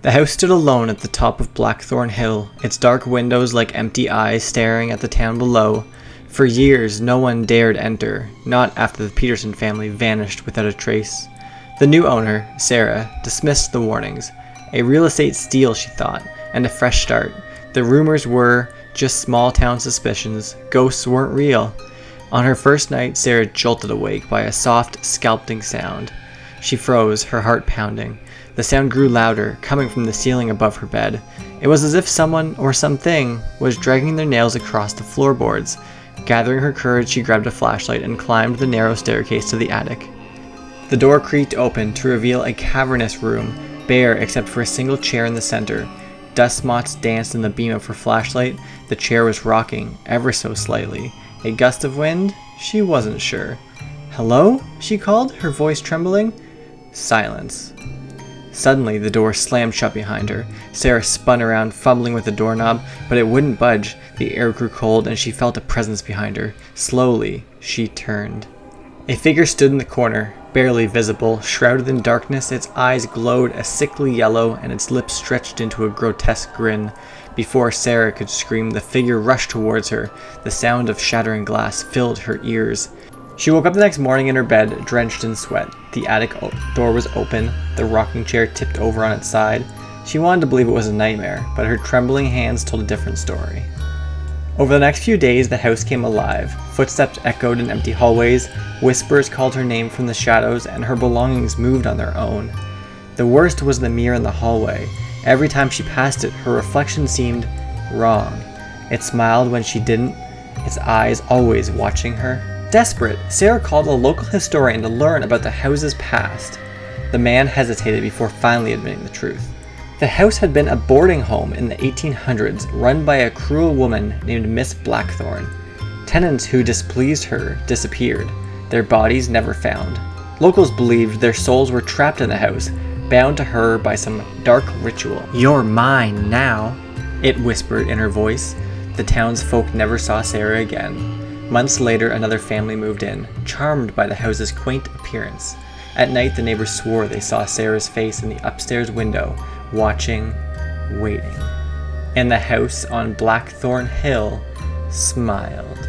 The house stood alone at the top of Blackthorn Hill, its dark windows like empty eyes staring at the town below. For years, no one dared enter, not after the Peterson family vanished without a trace. The new owner, Sarah, dismissed the warnings. A real estate steal, she thought, and a fresh start. The rumors were just small-town suspicions. Ghosts weren't real. On her first night, Sarah jolted awake by a soft, scalping sound. She froze, her heart pounding. The sound grew louder, coming from the ceiling above her bed. It was as if someone, or something, was dragging their nails across the floorboards. Gathering her courage, she grabbed a flashlight and climbed the narrow staircase to the attic. The door creaked open to reveal a cavernous room, bare except for a single chair in the center. Dust motes danced in the beam of her flashlight. The chair was rocking, ever so slightly. A gust of wind? She wasn't sure. "Hello?" she called, her voice trembling. Silence. Suddenly, the door slammed shut behind her. Sarah spun around, fumbling with the doorknob, but it wouldn't budge. The air grew cold, and she felt a presence behind her. Slowly, she turned. A figure stood in the corner, barely visible, shrouded in darkness. Its eyes glowed a sickly yellow, and its lips stretched into a grotesque grin. Before Sarah could scream, the figure rushed towards her. The sound of shattering glass filled her ears. She woke up the next morning in her bed, drenched in sweat. The attic door was open, the rocking chair tipped over on its side. She wanted to believe it was a nightmare, but her trembling hands told a different story. Over the next few days, the house came alive. Footsteps echoed in empty hallways, whispers called her name from the shadows, and her belongings moved on their own. The worst was the mirror in the hallway. Every time she passed it, her reflection seemed wrong. It smiled when she didn't, its eyes always watching her. Desperate, Sarah called a local historian to learn about the house's past. The man hesitated before finally admitting the truth. The house had been a boarding home in the 1800s, run by a cruel woman named Miss Blackthorn. Tenants who displeased her disappeared, their bodies never found. Locals believed their souls were trapped in the house, bound to her by some dark ritual. "You're mine now," it whispered in her voice. The townsfolk never saw Sarah again. Months later, another family moved in, charmed by the house's quaint appearance. At night, the neighbors swore they saw Sarah's face in the upstairs window, watching, waiting. And the house on Blackthorn Hill smiled.